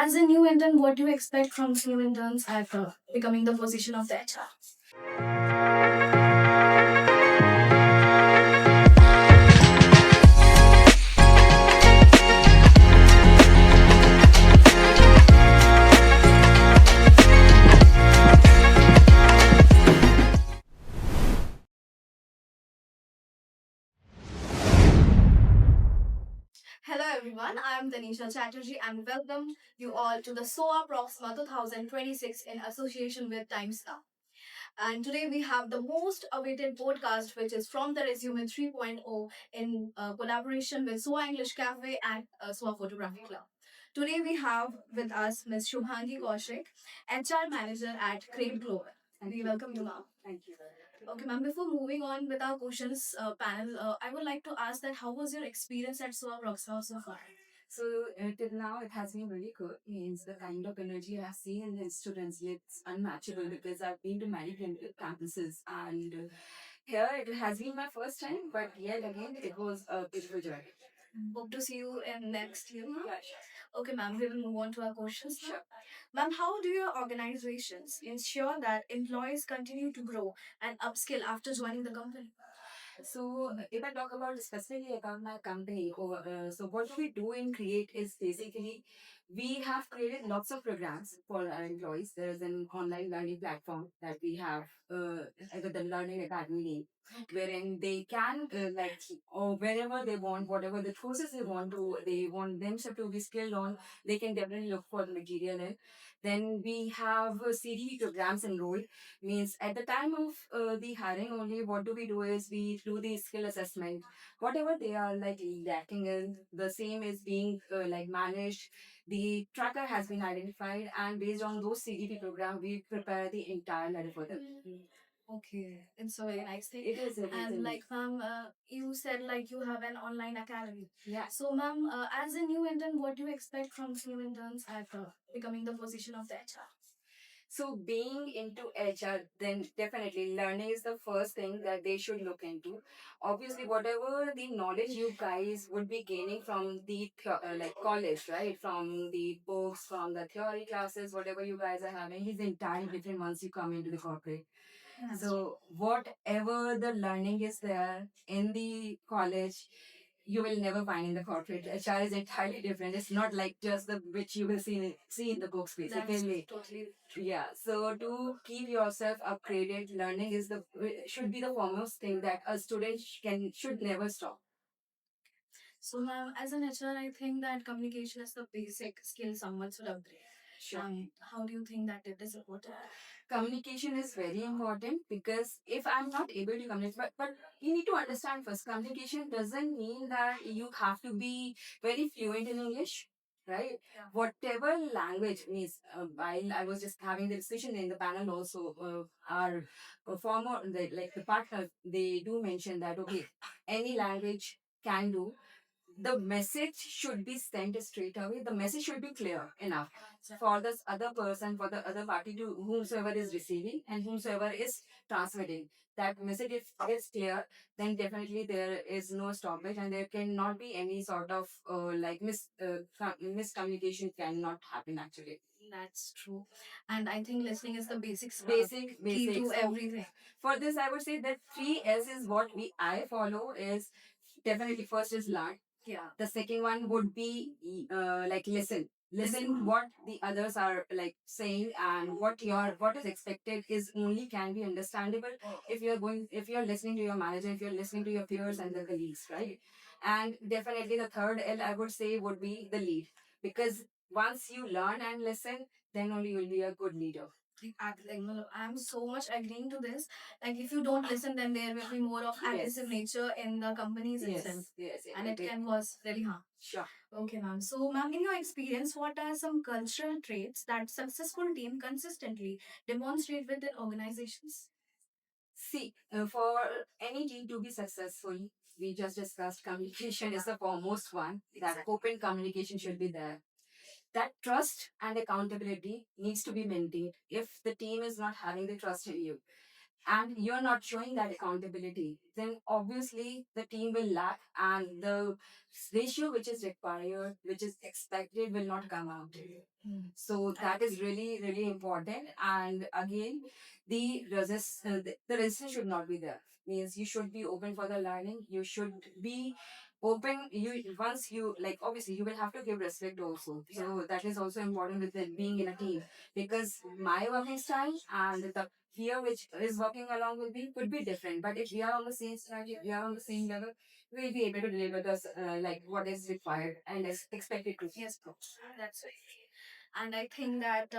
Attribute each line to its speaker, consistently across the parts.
Speaker 1: as a new intern, what do you expect from new interns at becoming the position of the HR? Hello everyone, I am Tanisha Chatterjee and welcome you all to the SOA Proxima 2026 in association with Timestar. And today we have the most awaited podcast, which is from the Resume 3.0 in collaboration with SOA English Cafe and SOA Photography Club. Today we have with us Ms. Shubhangi Kaushik, HR Manager at Crate Global. We welcome you, ma'am. Thank you. Okay, ma'am. Before moving on with our questions panel, I would like to ask that how was your experience at SOA Proxima so far?
Speaker 2: So till now, it has been really good. Means the kind of energy I've seen in the students, it's unmatchable because I've been to many campuses and here it has been my first time, but yet again, it was a beautiful journey.
Speaker 1: Hope to see you in next year, ma'am.
Speaker 2: Yeah, sure.
Speaker 1: Okay, ma'am, we will move on to our questions now.
Speaker 2: Sure.
Speaker 1: Ma'am, how do your organizations ensure that employees continue to grow and upskill after joining the company?
Speaker 2: So if I talk about specifically about my company, so what we do in Create is basically we have created lots of programs for our employees. There is an online learning platform that we have with the Learning Academy name, wherein they can like or wherever they want, whatever the courses they want themselves to be skilled on, they can definitely look for the material in. Then we have CDE programs enrolled means at the time of the hiring only what do we do is we do the skill assessment whatever they are like lacking in the same is being like managed, the tracker has been identified and based on those CDP program we prepare the entire letter for them.
Speaker 1: Okay, it's a very nice thing.
Speaker 2: It is
Speaker 1: And
Speaker 2: indeed.
Speaker 1: like, ma'am, you said like you have an online academy.
Speaker 2: Yeah.
Speaker 1: So, ma'am, as a new intern, what do you expect from new interns at becoming the position of the HR?
Speaker 2: So being into HR, then definitely learning is the first thing that they should look into. Obviously, whatever the knowledge you guys would be gaining from the like college, right? From the books, from the theory classes, whatever you guys are having is entirely different once you come into the corporate. So whatever the learning is there in the college, you will never find in the corporate. HR is entirely different. It's not like just the which you will see in the books basically.
Speaker 1: That's totally true.
Speaker 2: Yeah. So to keep yourself upgraded, learning is the should be the foremost thing that a student should never stop.
Speaker 1: So, ma'am, as an HR, I think that communication is the basic skill someone should upgrade.
Speaker 2: Sure.
Speaker 1: How do you think that it is important?
Speaker 2: Communication is very important because if I'm not able to communicate, but you need to understand first, communication doesn't mean that you have to be very fluent in English, right?
Speaker 1: Yeah.
Speaker 2: Whatever language means, while I was just having the discussion in the panel also, our former, like the partner, they do mention that, okay, any language can do, the message should be sent straight away. The message should be clear enough for this other person, for the other party to whomsoever is receiving and whomsoever is transmitting. That message if is clear, then definitely there is no stoppage and there cannot be any sort of miscommunication cannot happen actually.
Speaker 1: That's true. And I think listening is the basics, key
Speaker 2: Basic.
Speaker 1: to
Speaker 2: So
Speaker 1: everything.
Speaker 2: for this, I would say that 3S is what I follow is definitely first is learn.
Speaker 1: Yeah.
Speaker 2: The second one would be like listen. Listen what the others are like saying and what is expected is only can be understandable if you're listening to your manager, if you're listening to your peers and the colleagues, right? And definitely the third L I would say would be the lead. Because once you learn and listen, then only you'll be a good leader.
Speaker 1: Like, no, I'm so much agreeing to this. Like, if you don't listen, then there will be more of aggressive nature in the companies itself, and it can cause really harm.
Speaker 2: Sure.
Speaker 1: Okay, ma'am. So, ma'am, in your experience, what are some cultural traits that successful team consistently demonstrate within organizations?
Speaker 2: See, for any team to be successful, we just discussed communication is the foremost one. That open communication should be there. That trust and accountability needs to be maintained. If the team is not having the trust in you, and you're not showing that accountability, then obviously the team will lack and the ratio which is required, which is expected, will not come out. So that is really, really important. And again, the resistance should not be there. Means you should be open for the learning. You should be open. You once you like, obviously you will have to give respect also. So that is also important with it being in a team, because my working style and the peer which is working along with me could be different. But if we are on the same style, if we are on the same level, we will be able to deliver this like what is required and is expected to.
Speaker 1: Yes, coach. That's right. And I think that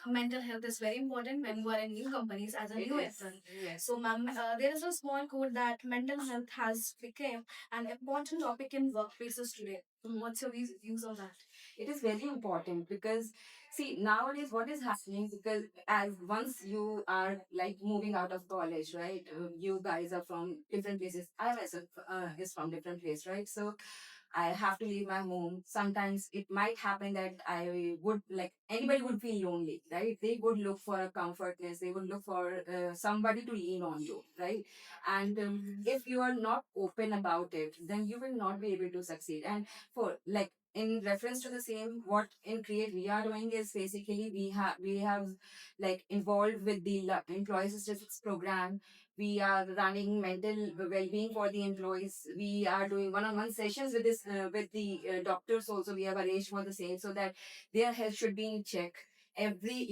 Speaker 1: mental health is very important when you are in new companies as a
Speaker 2: It
Speaker 1: new
Speaker 2: is.
Speaker 1: intern.
Speaker 2: Yes.
Speaker 1: So, ma'am, there is a small quote that mental health has become an important topic in workplaces today. What's your views on that?
Speaker 2: It is very important because see nowadays what is happening, because as once you are like moving out of college, right, you guys are from different places. I myself is from different place, right? So I have to leave my home. Sometimes it might happen that I would like anybody would feel lonely, right? They would look for a comfortness. They would look for somebody to lean on to, right? And if you are not open about it, then you will not be able to succeed. And for like in reference to the same, what in create we are doing is basically we have like involved with the employee statistics program. We are running mental well-being for the employees. We are doing one-on-one sessions with this with the doctors also. We have arranged for the same, so that their health should be in check. Every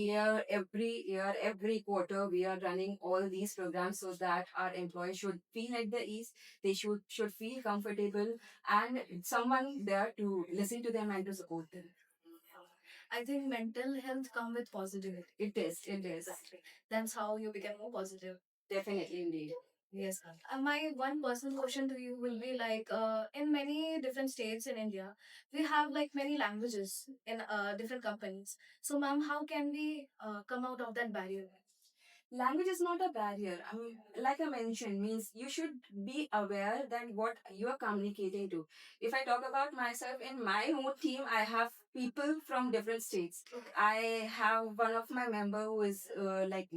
Speaker 2: quarter, we are running all these programs so that our employees should feel at the ease. They should feel comfortable, and someone there to listen to them and to support them.
Speaker 1: I think mental health come with positivity.
Speaker 2: It is. It is.
Speaker 1: Exactly. That's how you become more positive.
Speaker 2: Definitely, indeed.
Speaker 1: Yes, ma'am. My one personal question to you will be like, in many different states in India, we have like many languages in different companies. So, ma'am, how can we come out of that barrier?
Speaker 2: Language is not a barrier. I mean, like I mentioned, means you should be aware that what you are communicating to. If I talk about myself, in my own team, I have people from different states. I have one of my member who is like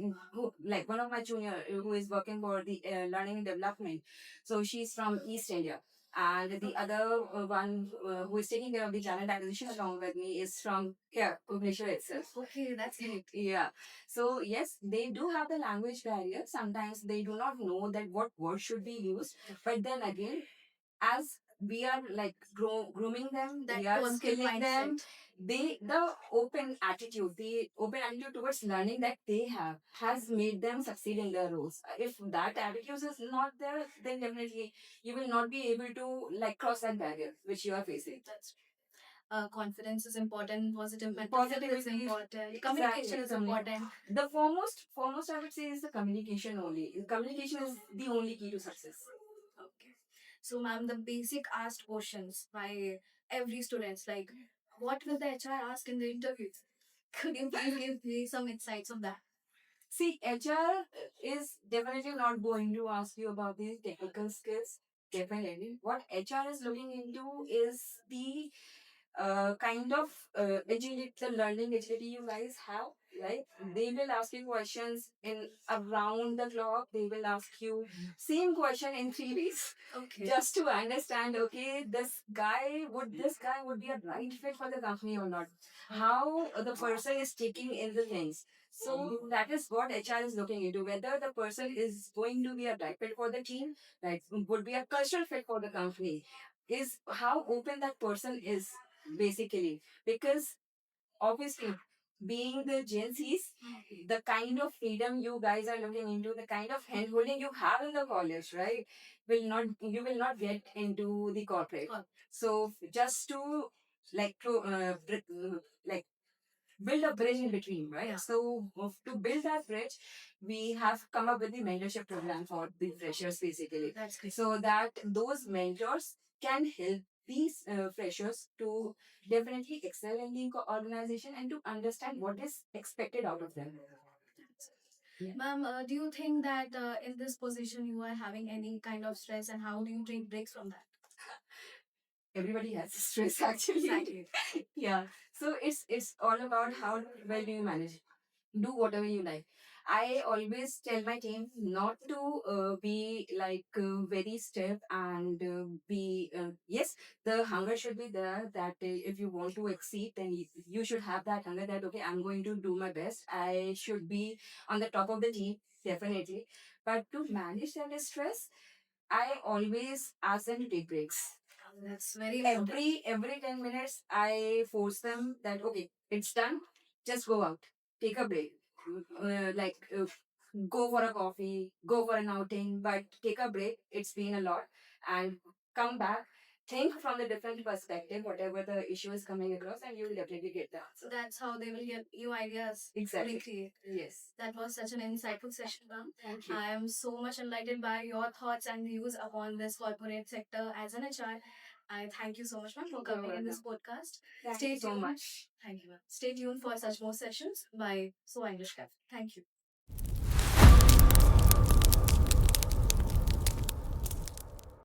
Speaker 2: one of my junior who is working for the learning and development. So she's from East India. And the other one who is taking care of the talent acquisition along with me is from here, Bhubaneswar itself.
Speaker 1: Okay, that's great.
Speaker 2: Yeah. So yes, they do have the language barrier. Sometimes they do not know that what word should be used. But then again, as we are like grooming them,
Speaker 1: That
Speaker 2: we are
Speaker 1: positive
Speaker 2: skilling them.
Speaker 1: mindset.
Speaker 2: The open attitude towards learning that they have has made them succeed in their roles. If that attitude is not there, then definitely you will not be able to like cross that barrier which you are facing.
Speaker 1: That's confidence is important, positive mental health is
Speaker 2: Positivity,
Speaker 1: important, communication is important.
Speaker 2: the foremost I would say is the communication only. Communication is the only key to success.
Speaker 1: Okay. So, ma'am, the basic asked questions by every student, like, what will the HR ask in the interview? Could you please give me some insights on that?
Speaker 2: See, HR is definitely not going to ask you about these technical skills. Definitely. What HR is looking into is the kind of agility, the learning agility you guys have, right? They will ask you questions in around the clock. They will ask you same question in 3 weeks,
Speaker 1: Okay.
Speaker 2: just to understand. Okay, this guy would be a right fit for the company or not? How the person is taking in the things. So that is what HR is looking into, whether the person is going to be a right fit for the team, right? Would be a cultural fit for the company. Is how open that person is basically, because obviously being the Gen Zs, the kind of freedom you guys are looking into, the kind of handholding you have in the college, right, you will not get into the corporate. So just to like like build a bridge in between, right?
Speaker 1: Yeah.
Speaker 2: So to build that bridge, we have come up with the mentorship program for the freshers, basically.
Speaker 1: That's great.
Speaker 2: So that those mentors can help these freshers to definitely excel in the organization and to understand what is expected out of them. Yeah.
Speaker 1: Ma'am, do you think that in this position you are having any kind of stress, and how do you take breaks from that?
Speaker 2: Everybody has stress actually.
Speaker 1: Exactly.
Speaker 2: Yeah. So it's all about how well do you manage. do whatever you like. I always tell my team not to be like very stiff and be yes, the hunger should be there that if you want to exceed, then you should have that hunger that okay, I'm going to do my best. I should be on the top of the team, definitely. But to manage that stress, I always ask them to take breaks.
Speaker 1: That's very important.
Speaker 2: Every 10 minutes, I force them that okay, it's done. Just go out, take a break, go for a coffee, go for an outing, but take a break. It's been a lot, and come back. Think from the different perspective, whatever the issue is coming across, and you will definitely get the
Speaker 1: So
Speaker 2: answer.
Speaker 1: that's how they will get new ideas to
Speaker 2: Exactly.
Speaker 1: recreate.
Speaker 2: Yes.
Speaker 1: That was such an insightful session, ma'am.
Speaker 2: Thank you.
Speaker 1: I am so much enlightened by your thoughts and views upon this corporate sector as an HR. I thank you so much, ma'am, for
Speaker 2: You're
Speaker 1: coming in this
Speaker 2: welcome.
Speaker 1: podcast.
Speaker 2: Thank
Speaker 1: Stay
Speaker 2: you so
Speaker 1: tuned.
Speaker 2: much.
Speaker 1: Thank you, ma'am. Stay tuned for such more sessions by So English Cafe. Thank you.